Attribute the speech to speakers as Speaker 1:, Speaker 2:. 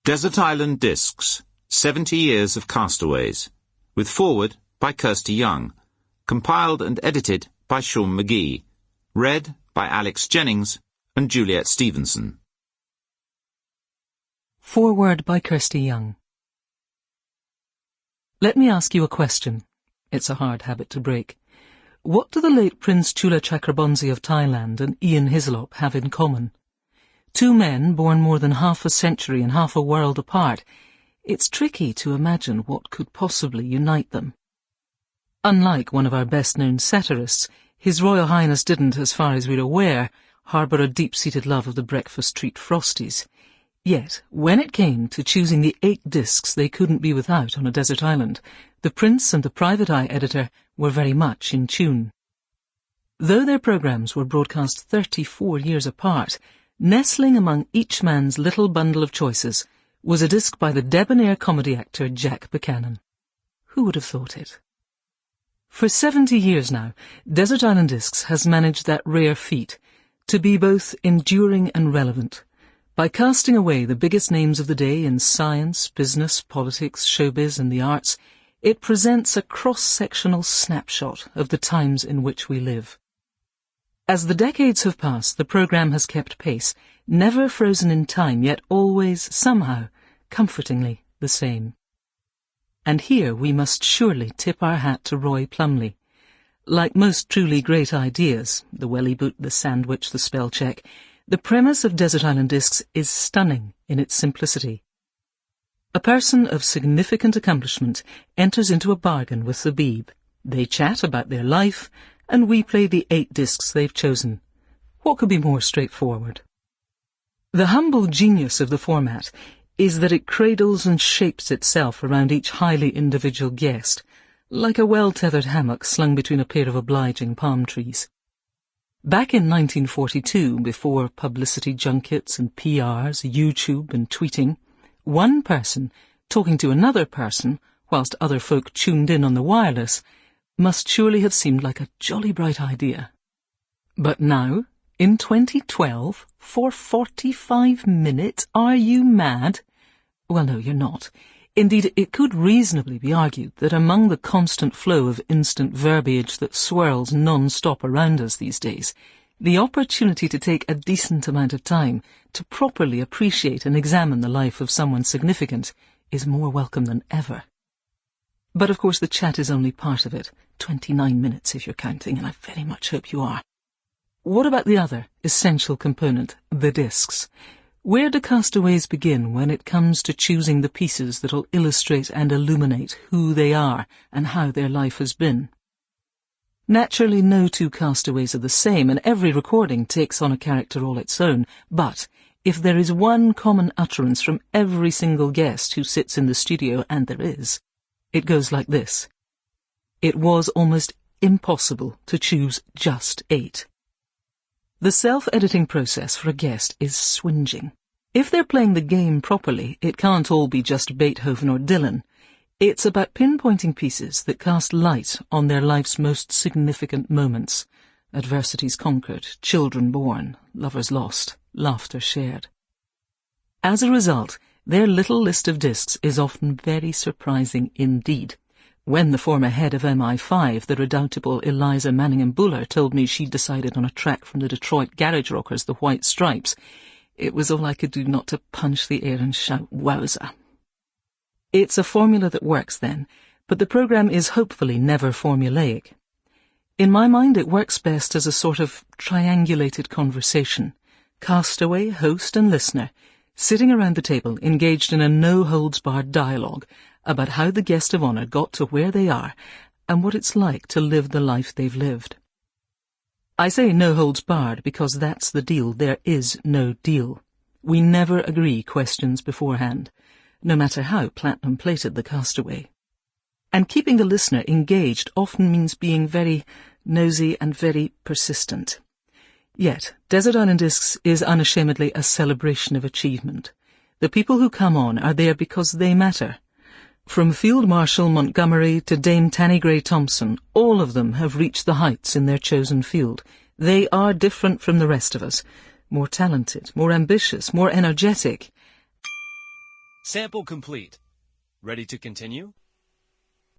Speaker 1: Desert Island Discs, 70 Years of Castaways, with foreword by Kirsty Young, compiled and edited by Sean Magee, read by Alex Jennings and Juliet Stevenson.
Speaker 2: Foreword by Kirsty Young. Let me ask you a question. It's a hard habit to break. What do the late Prince Chula Chakraborty of Thailand and Ian Hislop have in common? Two men born more than half a century and half a world apart. It's tricky to imagine what could possibly unite them. Unlike one of our best-known satirists, His Royal Highness didn't, as far as we're aware, harbour a deep-seated love of the breakfast treat Frosties. Yet, when it came to choosing the 8 discs they couldn't be without on a desert island, the Prince and the Private Eye editor were very much in tune. Though their programmes were broadcast 34 years apart, nestling among each man's little bundle of choices was a disc by the debonair comedy actor Jack Buchanan. Who would have thought it? For 70 years now, Desert Island Discs has managed that rare feat, to be both enduring and relevant. By casting away the biggest names of the day in science, business, politics, showbiz and the arts, it presents a cross-sectional snapshot of the times in which we live. As the decades have passed, the programme has kept pace, never frozen in time, yet always, somehow, comfortingly the same. And here we must surely tip our hat to Roy Plomley. Like most truly great ideas, the welly boot, the sandwich, the spell check, the premise of Desert Island Discs is stunning in its simplicity. A person of significant accomplishment enters into a bargain with the Beeb. They chat about their life, and we play the 8 discs they've chosen. What could be more straightforward? The humble genius of the format is that it cradles and shapes itself around each highly individual guest, like a well-tethered hammock slung between a pair of obliging palm trees. Back in 1942, before publicity junkets and PRs, YouTube and tweeting, one person talking to another person, whilst other folk tuned in on the wireless, must surely have seemed like a jolly bright idea. But now, in 2012, for 45 minutes, are you mad? Well, no, you're not. Indeed, it could reasonably be argued that among the constant flow of instant verbiage that swirls non-stop around us these days, the opportunity to take a decent amount of time to properly appreciate and examine the life of someone significant is more welcome than ever. But of course the chat is only part of it, 29 minutes if you're counting, and I very much hope you are. What about the other essential component, the discs? Where do castaways begin when it comes to choosing the pieces that'll illustrate and illuminate who they are and how their life has been? Naturally, no two castaways are the same, and every recording takes on a character all its own, but if there is one common utterance from every single guest who sits in the studio, and there is, it goes like this. It was almost impossible to choose just 8. The self-editing process for a guest is swinging. If they're playing the game properly, it can't all be just Beethoven or Dylan. It's about pinpointing pieces that cast light on their life's most significant moments. Adversities conquered, children born, lovers lost, laughter shared. As a result, their little list of discs is often very surprising indeed. When the former head of MI5, the redoubtable Eliza Manningham-Buller, told me she'd decided on a track from the Detroit garage rockers, the White Stripes, it was all I could do not to punch the air and shout, wowza. It's a formula that works then, but the programme is hopefully never formulaic. In my mind, it works best as a sort of triangulated conversation. Castaway, host and listener, sitting around the table engaged in a no-holds-barred dialogue about how the guest of honour got to where they are and what it's like to live the life they've lived. I say no holds barred because that's the deal. There is no deal. We never agree questions beforehand, no matter how platinum-plated the castaway. And keeping the listener engaged often means being very nosy and very persistent. Yet, Desert Island Discs is unashamedly a celebration of achievement. The people who come on are there because they matter. From Field Marshal Montgomery to Dame Tanny Gray Thompson, all of them have reached the heights in their chosen field. They are different from the rest of us, more talented, more ambitious, more energetic.
Speaker 3: Sample complete. Ready to continue?